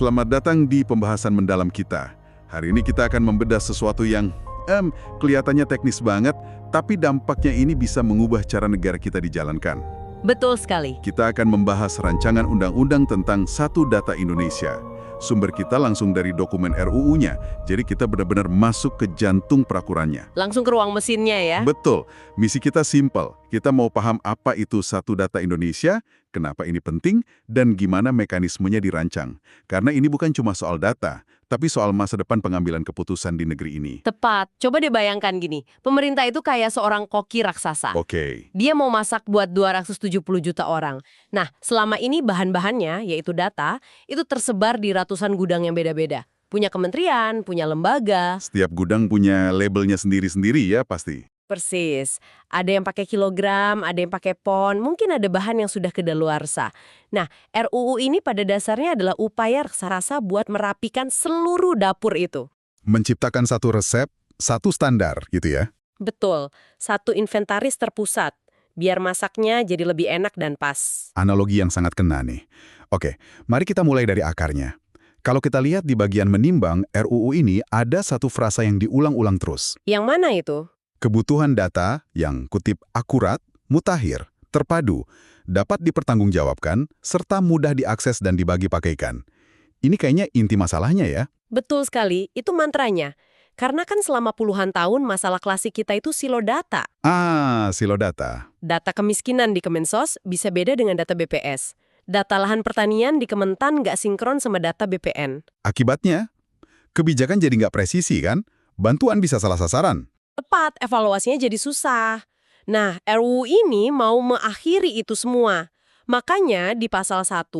Selamat datang di pembahasan mendalam kita. Hari ini kita akan membedah sesuatu yang kelihatannya teknis banget, tapi dampaknya ini bisa mengubah cara negara kita dijalankan. Betul sekali. Kita akan membahas rancangan undang-undang tentang Satu Data Indonesia. Sumber kita langsung dari dokumen RUU-nya, jadi kita benar-benar masuk ke jantung perakurannya. Langsung ke ruang mesinnya ya? Betul. Misi kita simpel. Kita mau paham apa itu Satu Data Indonesia, kenapa ini penting, dan gimana mekanismenya dirancang. Karena ini bukan cuma soal data, tapi soal masa depan pengambilan keputusan di negeri ini. Tepat. Coba deh bayangkan gini, pemerintah itu kayak seorang koki raksasa. Oke. Dia mau masak buat 270 juta orang. Nah, selama ini bahan-bahannya, yaitu data, itu tersebar di ratusan gudang yang beda-beda. Punya kementerian, punya lembaga. Setiap gudang punya labelnya sendiri-sendiri ya pasti. Persis. Ada yang pakai kilogram, ada yang pakai pon, mungkin ada bahan yang sudah kedaluarsa. Nah, RUU ini pada dasarnya adalah upaya raksasa buat merapikan seluruh dapur itu. Menciptakan satu resep, satu standar gitu ya. Betul, satu inventaris terpusat, biar masaknya jadi lebih enak dan pas. Analogi yang sangat kena nih. Oke, mari kita mulai dari akarnya. Kalau kita lihat di bagian menimbang, RUU ini ada satu frasa yang diulang-ulang terus. Yang mana itu? Kebutuhan data yang kutip akurat, mutakhir, terpadu, dapat dipertanggungjawabkan, serta mudah diakses dan dibagi pakaikan. Ini kayaknya inti masalahnya ya. Betul sekali, itu mantranya. Karena kan selama puluhan tahun masalah klasik kita itu silo data. Silo data. Data kemiskinan di Kemensos bisa beda dengan data BPS. Data lahan pertanian di Kementan nggak sinkron sama data BPN. Akibatnya, kebijakan jadi nggak presisi kan? Bantuan bisa salah sasaran. Tepat, evaluasinya jadi susah. Nah, RUU ini mau mengakhiri itu semua. Makanya di pasal 1,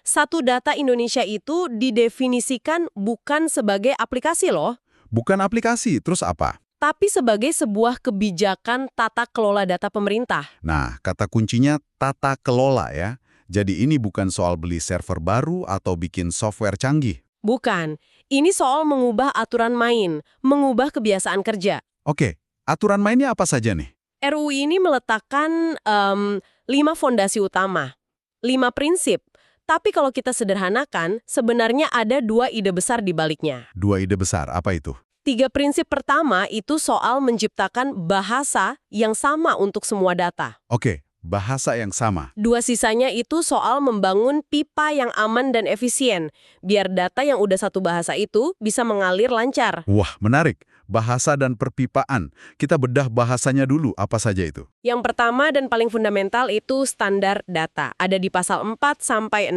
Satu Data Indonesia itu didefinisikan bukan sebagai aplikasi loh, Bukan aplikasi, terus apa? tapi sebagai sebuah kebijakan tata kelola data pemerintah. Nah, kata kuncinya tata kelola ya. Jadi ini bukan soal beli server baru atau bikin software canggih. Bukan, ini soal mengubah aturan main, mengubah kebiasaan kerja. Oke, aturan mainnya apa saja nih? RUU ini meletakkan 5 fondasi utama, 5 prinsip. Tapi kalau kita sederhanakan, sebenarnya ada 2 ide besar di baliknya. 2 ide besar, apa itu? 3 prinsip pertama itu soal menciptakan bahasa yang sama untuk semua data. Oke, bahasa yang sama. 2 sisanya itu soal membangun pipa yang aman dan efisien, biar data yang udah satu bahasa itu bisa mengalir lancar. Wah, menarik. Bahasa dan perpipaan. Kita bedah bahasanya dulu, apa saja itu? Yang pertama dan paling fundamental itu standar data, ada di pasal 4-6.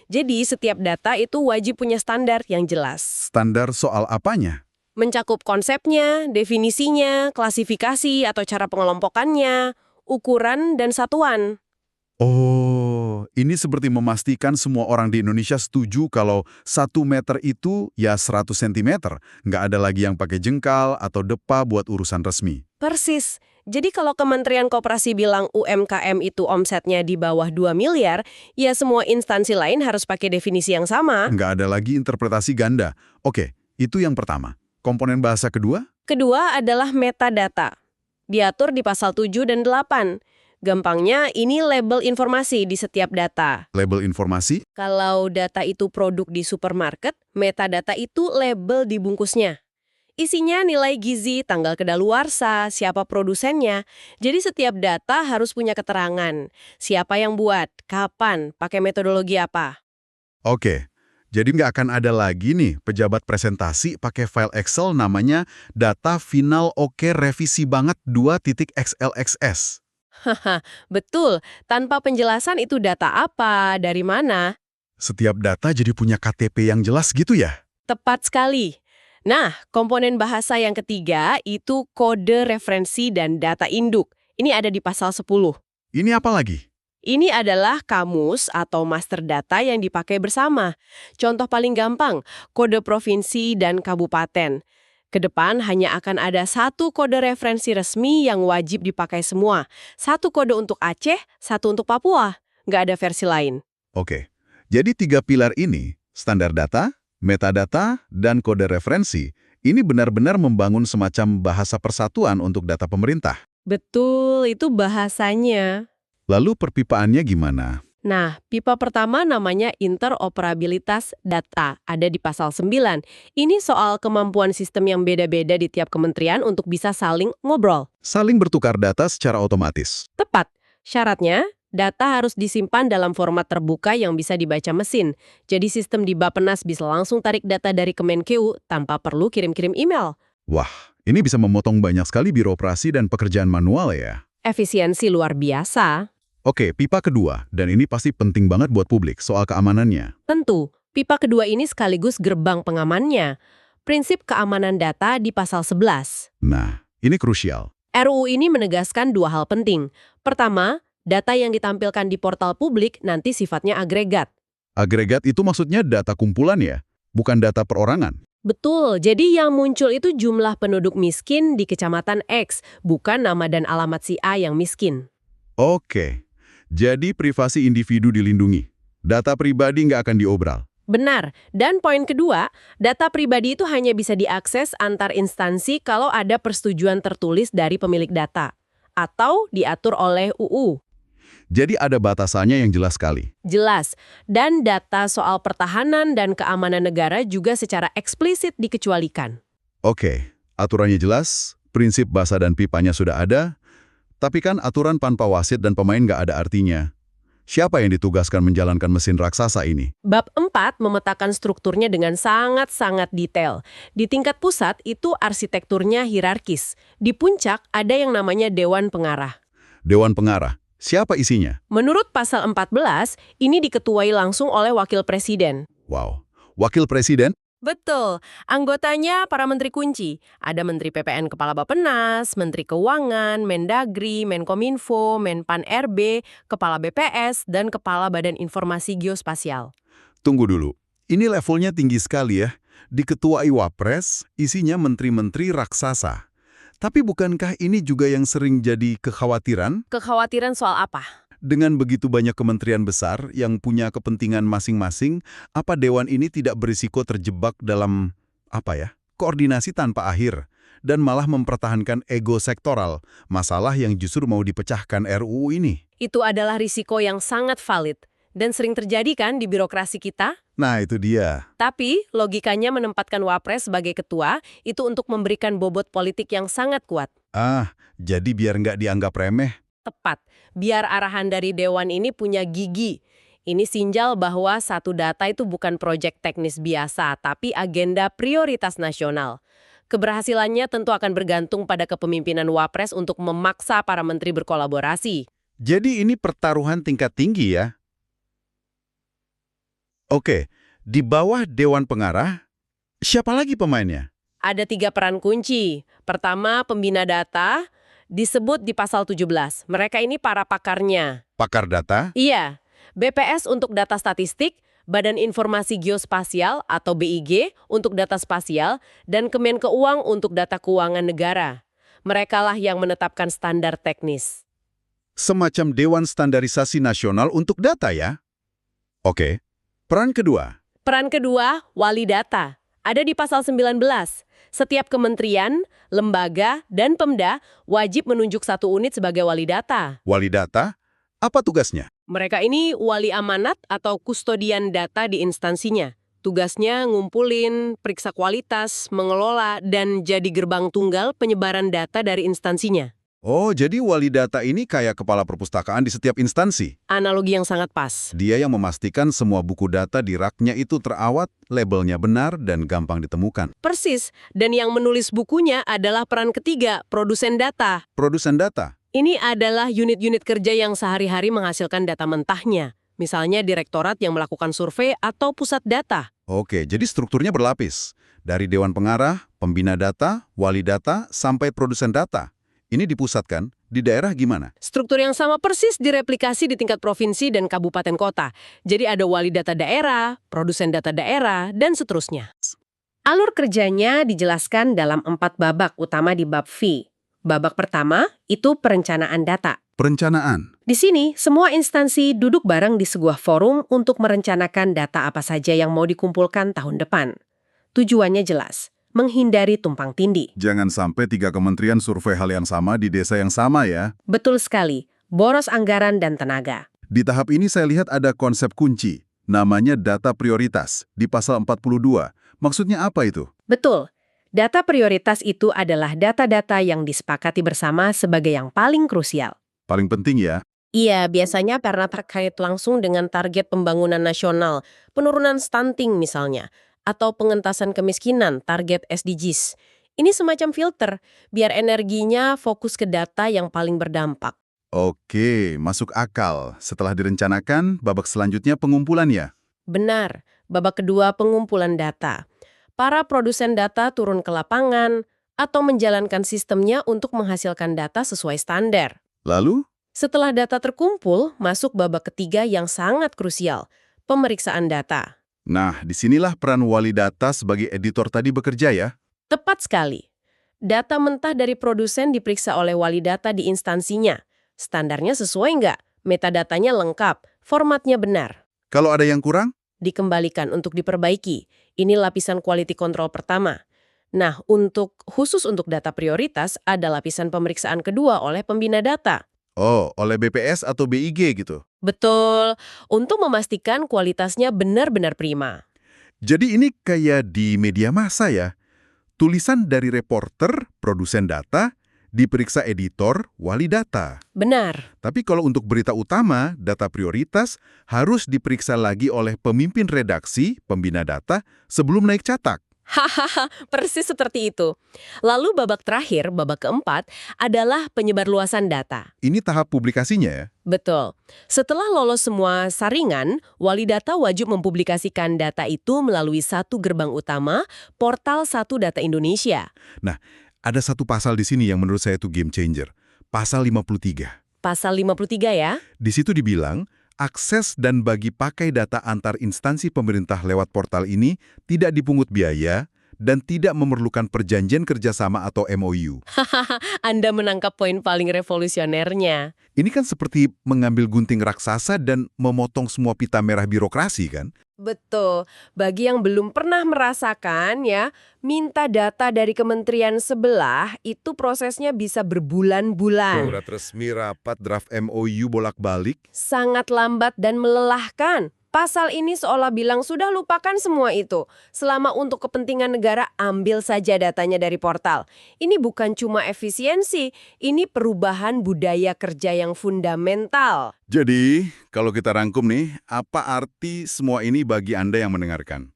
Jadi setiap data itu wajib punya standar yang jelas. Standar soal apanya? Mencakup konsepnya, definisinya, klasifikasi atau cara pengelompokannya, ukuran dan satuan. Oh, ini seperti memastikan semua orang di Indonesia setuju kalau 1 meter itu ya 100 cm. Nggak ada lagi yang pakai jengkal atau depa buat urusan resmi. Persis. Jadi kalau Kementerian Koperasi bilang UMKM itu omsetnya di bawah 2 miliar, ya semua instansi lain harus pakai definisi yang sama. Nggak ada lagi interpretasi ganda. Oke, itu yang pertama. Komponen bahasa kedua? Kedua adalah metadata. Diatur di pasal 7 dan 8. Gampangnya, ini label informasi di setiap data. Label informasi? Kalau data itu produk di supermarket, metadata itu label di bungkusnya. Isinya nilai gizi, tanggal kedaluarsa, siapa produsennya. Jadi setiap data harus punya keterangan. Siapa yang buat, kapan, pakai metodologi apa. Oke, jadi nggak akan ada lagi nih pejabat presentasi pakai file Excel namanya data final oke revisi banget 2.xlxs. Haha, betul. Tanpa penjelasan itu data apa, dari mana. Setiap data jadi punya KTP yang jelas gitu ya? Tepat sekali. Nah, komponen bahasa yang ketiga itu kode referensi dan data induk. Ini ada di pasal 10. Ini apa lagi? Ini adalah kamus atau master data yang dipakai bersama. Contoh paling gampang, kode provinsi dan kabupaten. Kedepan hanya akan ada 1 kode referensi resmi yang wajib dipakai semua. 1 kode untuk Aceh, 1 untuk Papua. Nggak ada versi lain. Oke, jadi 3 pilar ini, standar data, metadata, dan kode referensi, ini benar-benar membangun semacam bahasa persatuan untuk data pemerintah. Betul, itu bahasanya. Lalu perpipaannya gimana? Nah, pipa pertama namanya interoperabilitas data, ada di pasal 9. Ini soal kemampuan sistem yang beda-beda di tiap kementerian untuk bisa saling ngobrol. Saling bertukar data secara otomatis. Tepat. Syaratnya, data harus disimpan dalam format terbuka yang bisa dibaca mesin. Jadi sistem di Bappenas bisa langsung tarik data dari Kemenkeu tanpa perlu kirim-kirim email. Wah, ini bisa memotong banyak sekali birokrasi dan pekerjaan manual ya. Efisiensi luar biasa. Oke, pipa kedua, dan ini pasti penting banget buat publik soal keamanannya. Tentu, pipa kedua ini sekaligus gerbang pengamannya. Prinsip keamanan data di pasal 11. Nah, ini krusial. RUU ini menegaskan dua hal penting. Pertama, data yang ditampilkan di portal publik nanti sifatnya agregat. Agregat itu maksudnya data kumpulan ya, bukan data perorangan. Betul, jadi yang muncul itu jumlah penduduk miskin di kecamatan X, bukan nama dan alamat si A yang miskin. Oke, jadi privasi individu dilindungi. Data pribadi nggak akan diobral. Benar, dan poin kedua, data pribadi itu hanya bisa diakses antar instansi kalau ada persetujuan tertulis dari pemilik data, atau diatur oleh UU. Jadi ada batasannya yang jelas sekali. Jelas, dan data soal pertahanan dan keamanan negara juga secara eksplisit dikecualikan. Oke, aturannya jelas, prinsip basa dan pipanya sudah ada, tapi kan aturan tanpa wasit dan pemain nggak ada artinya. Siapa yang ditugaskan menjalankan mesin raksasa ini? Bab 4 memetakan strukturnya dengan sangat-sangat detail. Di tingkat pusat itu arsitekturnya hierarkis. Di puncak ada yang namanya Dewan Pengarah. Dewan Pengarah. Siapa isinya? Menurut pasal 14, ini diketuai langsung oleh Wakil Presiden. Wow. Wakil Presiden? Betul. Anggotanya para menteri kunci. Ada Menteri PPN Kepala Bappenas, Menteri Keuangan, Mendagri, Menkominfo, Menpan RB, Kepala BPS, dan Kepala Badan Informasi Geospasial. Tunggu dulu. Ini levelnya tinggi sekali ya. Diketuai Wapres, isinya menteri-menteri raksasa. Tapi bukankah ini juga yang sering jadi kekhawatiran? Kekhawatiran soal apa? Dengan begitu banyak kementerian besar yang punya kepentingan masing-masing, apa dewan ini tidak berisiko terjebak dalam, koordinasi tanpa akhir, dan malah mempertahankan ego sektoral, masalah yang justru mau dipecahkan RUU ini? Itu adalah risiko yang sangat valid, dan sering terjadi kan di birokrasi kita? Nah, itu dia. Tapi, logikanya menempatkan Wapres sebagai ketua, itu untuk memberikan bobot politik yang sangat kuat. Jadi biar nggak dianggap remeh. Tepat, biar arahan dari Dewan ini punya gigi. Ini sinjal bahwa satu data itu bukan proyek teknis biasa, tapi agenda prioritas nasional. Keberhasilannya tentu akan bergantung pada kepemimpinan Wapres untuk memaksa para menteri berkolaborasi. Jadi ini pertaruhan tingkat tinggi ya? Oke, di bawah Dewan Pengarah, siapa lagi pemainnya? Ada 3 peran kunci. Pertama, pembina data, disebut di pasal 17. Mereka ini para pakarnya. Pakar data? Iya, BPS untuk data statistik, Badan Informasi Geospasial atau BIG untuk data spasial, dan Kemenkeuangan untuk data keuangan negara. Merekalah yang menetapkan standar teknis. Semacam Dewan Standarisasi Nasional untuk data ya? Oke, peran kedua. Peran kedua, wali data. Ada di pasal 19. Setiap kementerian, lembaga, dan Pemda wajib menunjuk satu unit sebagai wali data. Wali data? Apa tugasnya? Mereka ini wali amanat atau kustodian data di instansinya. Tugasnya ngumpulin, periksa kualitas, mengelola, dan jadi gerbang tunggal penyebaran data dari instansinya. Oh, jadi wali data ini kayak kepala perpustakaan di setiap instansi. Analogi yang sangat pas. Dia yang memastikan semua buku data di raknya itu terawat, labelnya benar, dan gampang ditemukan. Persis, dan yang menulis bukunya adalah peran ketiga, produsen data. Produsen data? Ini adalah unit-unit kerja yang sehari-hari menghasilkan data mentahnya. Misalnya direktorat yang melakukan survei atau pusat data. Oke, jadi strukturnya berlapis. Dari Dewan Pengarah, pembina data, wali data, sampai produsen data. Ini dipusatkan, di daerah gimana? Struktur yang sama persis direplikasi di tingkat provinsi dan kabupaten kota. Jadi ada wali data daerah, produsen data daerah, dan seterusnya. Alur kerjanya dijelaskan dalam 4 babak utama di bab V. Babak pertama itu perencanaan data. Perencanaan. Di sini, semua instansi duduk bareng di sebuah forum untuk merencanakan data apa saja yang mau dikumpulkan tahun depan. Tujuannya jelas, menghindari tumpang tindih. Jangan sampai 3 kementerian survei hal yang sama di desa yang sama ya. Betul sekali, boros anggaran dan tenaga. Di tahap ini saya lihat ada konsep kunci, namanya data prioritas, di pasal 42. Maksudnya apa itu? Betul. Data prioritas itu adalah data-data yang disepakati bersama sebagai yang paling krusial. Paling penting ya. Iya, biasanya karena terkait langsung dengan target pembangunan nasional, penurunan stunting misalnya, atau pengentasan kemiskinan, target SDGs. Ini semacam filter, biar energinya fokus ke data yang paling berdampak. Oke, masuk akal. Setelah direncanakan, babak selanjutnya pengumpulan ya? Benar, babak kedua pengumpulan data. Para produsen data turun ke lapangan atau menjalankan sistemnya untuk menghasilkan data sesuai standar. Lalu? Setelah data terkumpul, masuk babak ketiga yang sangat krusial, pemeriksaan data. Nah, disinilah peran wali data sebagai editor tadi bekerja ya? Tepat sekali. Data mentah dari produsen diperiksa oleh wali data di instansinya. Standarnya sesuai nggak? Metadatanya lengkap, formatnya benar. Kalau ada yang kurang? Dikembalikan untuk diperbaiki. Ini lapisan quality control pertama. Nah, khusus untuk data prioritas, ada lapisan pemeriksaan kedua oleh pembina data. Oh, oleh BPS atau BIG gitu. Betul, untuk memastikan kualitasnya benar-benar prima. Jadi ini kayak di media massa ya? Tulisan dari reporter, produsen data, diperiksa editor, wali data. Benar. Tapi kalau untuk berita utama, data prioritas harus diperiksa lagi oleh pemimpin redaksi, pembina data, sebelum naik cetak. Hahaha, persis seperti itu. Lalu babak terakhir, babak keempat, adalah penyebarluasan data. Ini tahap publikasinya ya? Betul. Setelah lolos semua saringan, wali data wajib mempublikasikan data itu melalui satu gerbang utama, portal Satu Data Indonesia. Nah, ada satu pasal di sini yang menurut saya itu game changer. Pasal 53. Pasal 53 ya? Di situ dibilang, akses dan bagi pakai data antar instansi pemerintah lewat portal ini tidak dipungut biaya dan tidak memerlukan perjanjian kerjasama atau MOU. Hahaha, Anda menangkap poin paling revolusionernya. Ini kan seperti mengambil gunting raksasa dan memotong semua pita merah birokrasi kan? Betul. Bagi yang belum pernah merasakan ya, minta data dari kementerian sebelah itu prosesnya bisa berbulan-bulan. Surat resmi, rapat, draft MOU bolak-balik. Sangat lambat dan melelahkan. Pasal ini seolah bilang sudah lupakan semua itu. Selama untuk kepentingan negara, ambil saja datanya dari portal. Ini bukan cuma efisiensi, ini perubahan budaya kerja yang fundamental. Jadi, kalau kita rangkum nih, apa arti semua ini bagi Anda yang mendengarkan?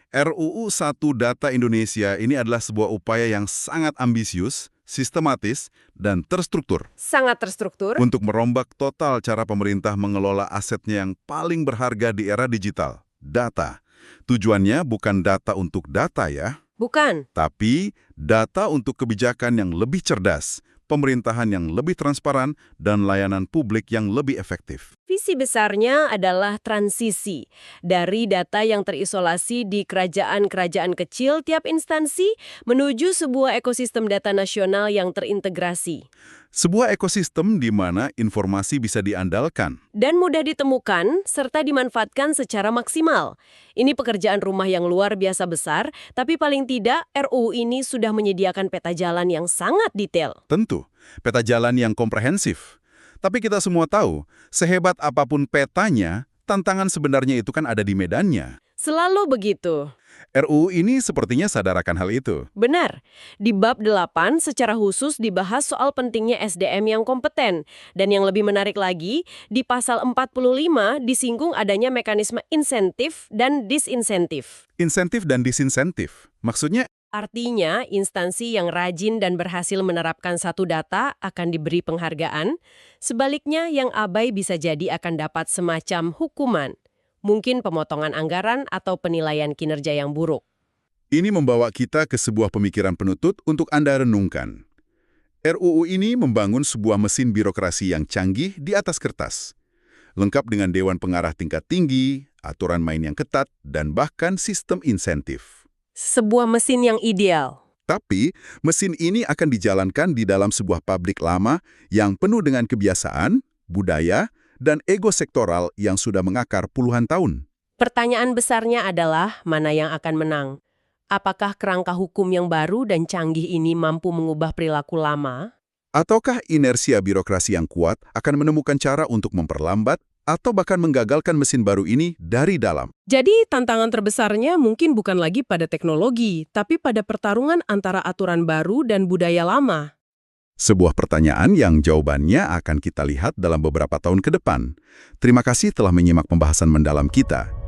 RUU 1 Data Indonesia ini adalah sebuah upaya yang sangat ambisius, sistematis, dan terstruktur Sangat terstruktur. untuk merombak total cara pemerintah mengelola asetnya yang paling berharga di era digital, data. Tujuannya bukan data untuk data ya, Bukan. tapi data untuk kebijakan yang lebih cerdas, pemerintahan yang lebih transparan, dan layanan publik yang lebih efektif. Visi besarnya adalah transisi dari data yang terisolasi di kerajaan-kerajaan kecil tiap instansi menuju sebuah ekosistem data nasional yang terintegrasi Sebuah ekosistem di mana informasi bisa diandalkan. dan mudah ditemukan serta dimanfaatkan secara maksimal. Ini pekerjaan rumah yang luar biasa besar, tapi paling tidak RUU ini sudah menyediakan peta jalan yang sangat detail. Tentu, peta jalan yang komprehensif. Tapi kita semua tahu, sehebat apapun petanya, tantangan sebenarnya itu kan ada di medannya. Selalu begitu. RUU ini sepertinya sadar akan hal itu. Benar. Di bab 8 secara khusus dibahas soal pentingnya SDM yang kompeten. Dan yang lebih menarik lagi, di pasal 45 disinggung adanya mekanisme insentif dan disinsentif. Insentif dan disinsentif. Maksudnya, Artinya, instansi yang rajin dan berhasil menerapkan satu data akan diberi penghargaan. Sebaliknya, yang abai bisa jadi akan dapat semacam hukuman. Mungkin pemotongan anggaran atau penilaian kinerja yang buruk. ini membawa kita ke sebuah pemikiran penutup untuk Anda renungkan. RUU ini membangun sebuah mesin birokrasi yang canggih di atas kertas. Lengkap dengan Dewan Pengarah tingkat tinggi, aturan main yang ketat, dan bahkan sistem insentif. Sebuah mesin yang ideal. Tapi, mesin ini akan dijalankan di dalam sebuah pabrik lama yang penuh dengan kebiasaan, budaya, dan ego sektoral yang sudah mengakar puluhan tahun. Pertanyaan besarnya adalah mana yang akan menang? Apakah kerangka hukum yang baru dan canggih ini mampu mengubah perilaku lama? Ataukah inersia birokrasi yang kuat akan menemukan cara untuk memperlambat atau bahkan menggagalkan mesin baru ini dari dalam. Jadi tantangan terbesarnya mungkin bukan lagi pada teknologi, tapi pada pertarungan antara aturan baru dan budaya lama. Sebuah pertanyaan yang jawabannya akan kita lihat dalam beberapa tahun ke depan. Terima kasih telah menyimak pembahasan mendalam kita.